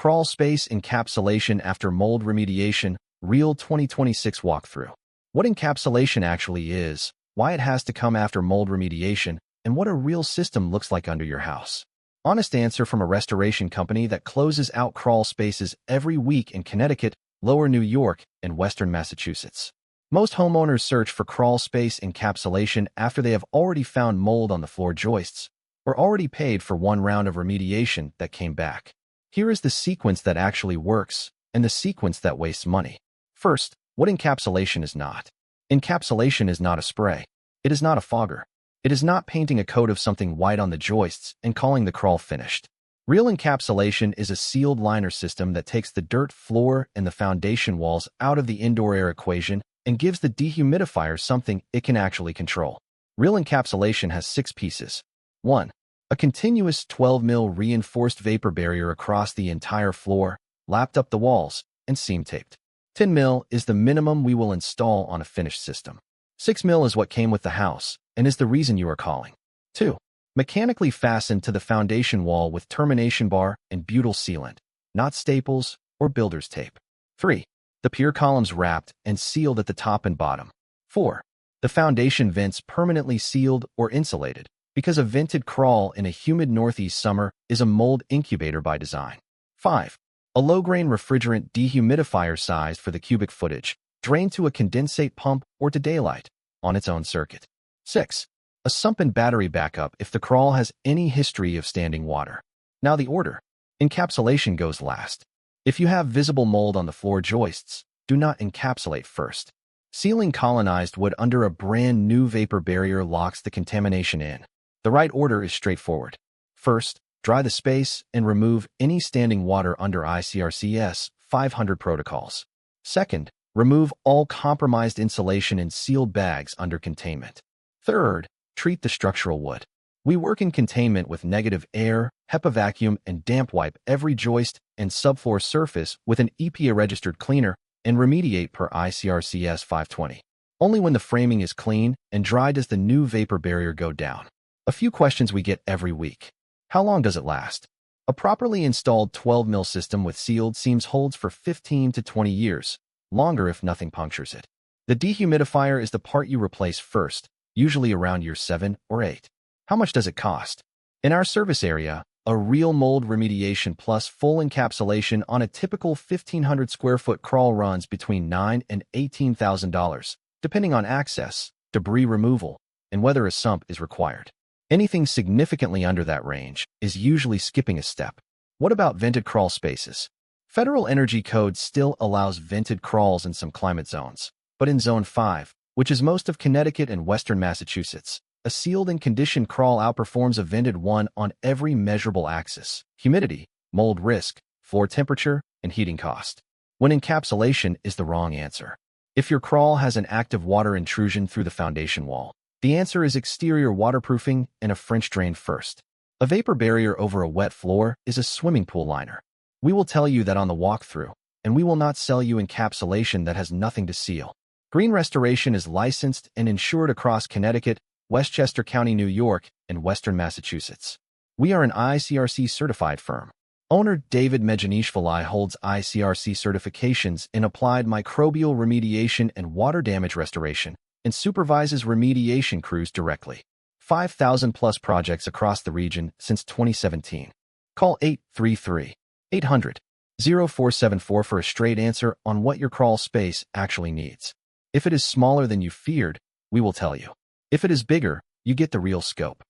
Crawl space encapsulation after mold remediation, real 2026 walkthrough. What encapsulation actually is, why it has to come after mold remediation, and what a real system looks like under your house. Honest answer from a restoration company that closes out crawl spaces every week in Connecticut, Lower New York, and Western Massachusetts. Most homeowners search for crawl space encapsulation after they have already found mold on the floor joists or already paid for one round of remediation that came back. Here is the sequence that actually works and the sequence that wastes money. First, what encapsulation is not. Encapsulation is not a spray. It is not a fogger. It is not painting a coat of something white on the joists and calling the crawl finished. Real encapsulation is a sealed liner system that takes the dirt floor and the foundation walls out of the indoor air equation and gives the dehumidifier something it can actually control. Real encapsulation has 6 pieces. 1. A continuous 12 mil reinforced vapor barrier across the entire floor, lapped up the walls, and seam taped. 10 mil is the minimum we will install on a finished system. 6 mil is what came with the house and is the reason you are calling. 2. Mechanically fastened to the foundation wall with termination bar and butyl sealant, not staples or builder's tape. 3. The pier columns wrapped and sealed at the top and bottom. 4. The foundation vents permanently sealed or insulated, because a vented crawl in a humid northeast summer is a mold incubator by design. 5. A low-grain refrigerant dehumidifier sized for the cubic footage, drained to a condensate pump or to daylight on its own circuit. 6. A sump and battery backup if the crawl has any history of standing water. Now the order. Encapsulation goes last. If you have visible mold on the floor joists, do not encapsulate first. Sealing colonized wood under a brand new vapor barrier locks the contamination in. The right order is straightforward. First, dry the space and remove any standing water under IICRC S520 protocols. Second, remove all compromised insulation in sealed bags under containment. Third, treat the structural wood. We work in containment with negative air, HEPA vacuum, and damp wipe every joist and subfloor surface with an EPA-registered cleaner and remediate per IICRC S520. Only when the framing is clean and dry does the new vapor barrier go down. A few questions we get every week. How long does it last? A properly installed 12 mil system with sealed seams holds for 15 to 20 years, longer if nothing punctures it. The dehumidifier is the part you replace first, usually around year 7 or 8. How much does it cost? In our service area, a real mold remediation plus full encapsulation on a typical 1,500 square foot crawl runs between $9,000 and $18,000, depending on access, debris removal, and whether a sump is required. Anything significantly under that range is usually skipping a step. What about vented crawl spaces? Federal Energy Code still allows vented crawls in some climate zones, but in Zone 5, which is most of Connecticut and Western Massachusetts, a sealed and conditioned crawl outperforms a vented one on every measurable axis: humidity, mold risk, floor temperature, and heating cost. When encapsulation is the wrong answer. If your crawl has an active water intrusion through the foundation wall, the answer is exterior waterproofing and a French drain first. A vapor barrier over a wet floor is a swimming pool liner. We will tell you that on the walkthrough, and we will not sell you encapsulation that has nothing to seal. Green Restoration is licensed and insured across Connecticut, Westchester County, New York, and Western Massachusetts. We are an IICRC certified firm. Owner David Mejanishvili holds IICRC certifications in applied microbial remediation and water damage restoration, and supervises remediation crews directly. 5,000 plus projects across the region since 2017. Call 833-800-0474 for a straight answer on what your crawl space actually needs. If it is smaller than you feared, we will tell you. If it is bigger, you get the real scope.